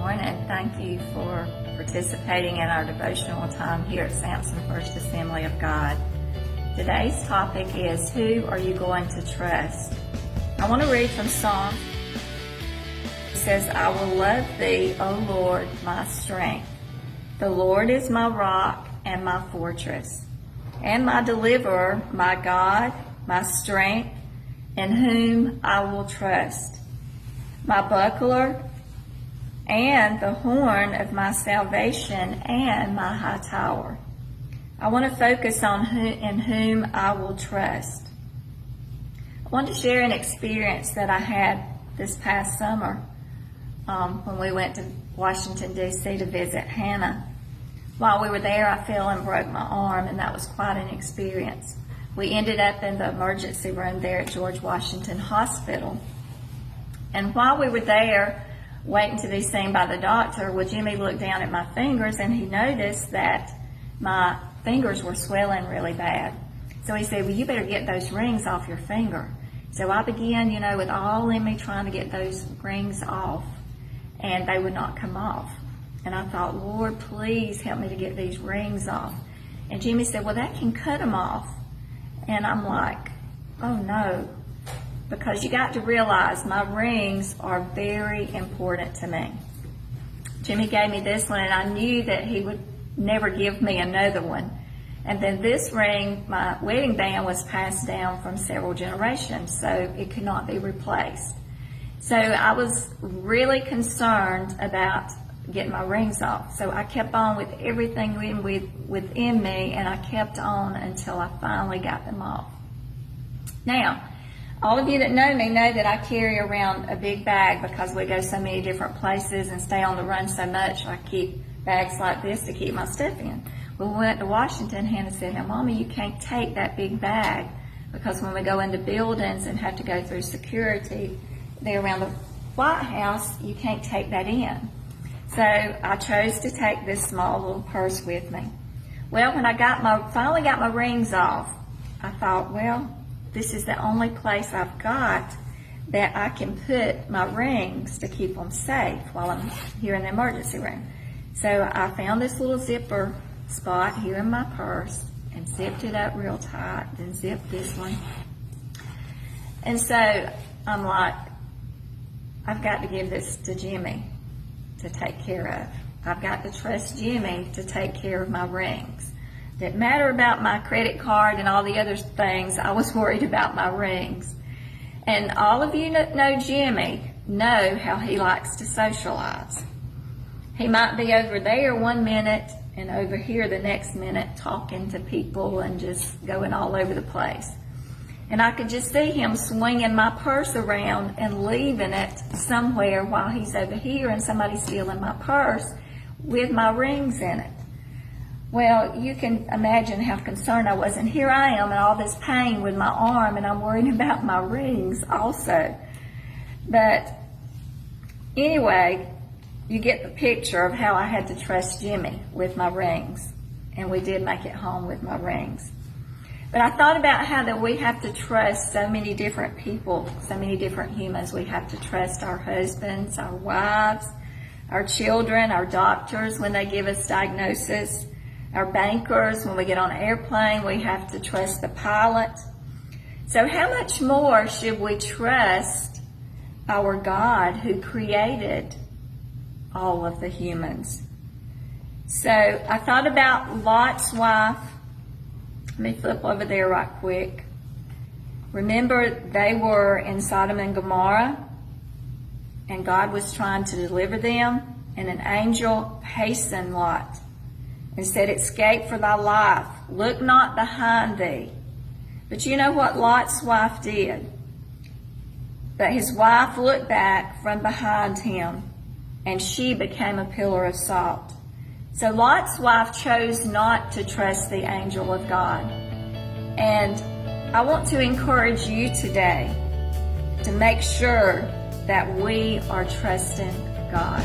morning. Thank you for participating in our devotional time here at Samson First Assembly of God. Today's topic is, who are you going to trust? I want to read from Psalm. It says, I will love thee, O Lord, my strength. The Lord is my rock and my fortress, and my deliverer, my God, my strength, in whom I will trust. My buckler and the horn of my salvation and my high tower. I want to focus on in whom I will trust. I want to share an experience that I had this past summer when we went to Washington, D.C. to visit Hannah. While we were there, I fell and broke my arm, and that was quite an experience. We ended up in the emergency room there at George Washington Hospital. And while we were there, waiting to be seen by the doctor, well, Jimmy looked down at my fingers and he noticed that my fingers were swelling really bad. So he said, well, you better get those rings off your finger. So I began, with all in me trying to get those rings off, and they would not come off. And I thought, Lord, please help me to get these rings off. And Jimmy said, well, that can cut them off. And I'm like, oh no. Because you got to realize my rings are very important to me. Jimmy gave me this one, and I knew that he would never give me another one. And then this ring, my wedding band, was passed down from several generations, so it could not be replaced. So I was really concerned about getting my rings off. So I kept on with everything within me, and I kept on until I finally got them off. Now, all of you that know me know that I carry around a big bag because we go so many different places and stay on the run so much. I keep bags like this to keep my stuff in. When we went to Washington, Hannah said, now, Mommy, you can't take that big bag because when we go into buildings and have to go through security there around the White House, you can't take that in. So I chose to take this small little purse with me. Well, when I finally got my rings off, I thought, well, this is the only place I've got that I can put my rings to keep them safe while I'm here in the emergency room. So I found this little zipper spot here in my purse and zipped it up real tight, then zipped this one. And so I'm like, I've got to give this to Jimmy to take care of. I've got to trust Jimmy to take care of my rings. Didn't matter about my credit card and all the other things. I was worried about my rings. And all of you that know Jimmy know how he likes to socialize. He might be over there one minute and over here the next minute talking to people and just going all over the place. And I could just see him swinging my purse around and leaving it somewhere while he's over here and somebody's stealing my purse with my rings in it. Well, you can imagine how concerned I was. And here I am in all this pain with my arm, and I'm worrying about my rings also. But anyway, you get the picture of how I had to trust Jimmy with my rings. And we did make it home with my rings. But I thought about how that we have to trust so many different people, so many different humans. We have to trust our husbands, our wives, our children, our doctors when they give us diagnosis, our bankers when we get on an airplane. We have to trust the pilot. So how much more should we trust our God who created all of the humans? So I thought about Lot's wife. Let me flip over there right quick. Remember, they were in Sodom and Gomorrah, and God was trying to deliver them, and an angel hastened Lot and said, escape for thy life. Look not behind thee. But you know what Lot's wife did? But his wife looked back from behind him, and she became a pillar of salt. So Lot's wife chose not to trust the angel of God. And I want to encourage you today to make sure that we are trusting God.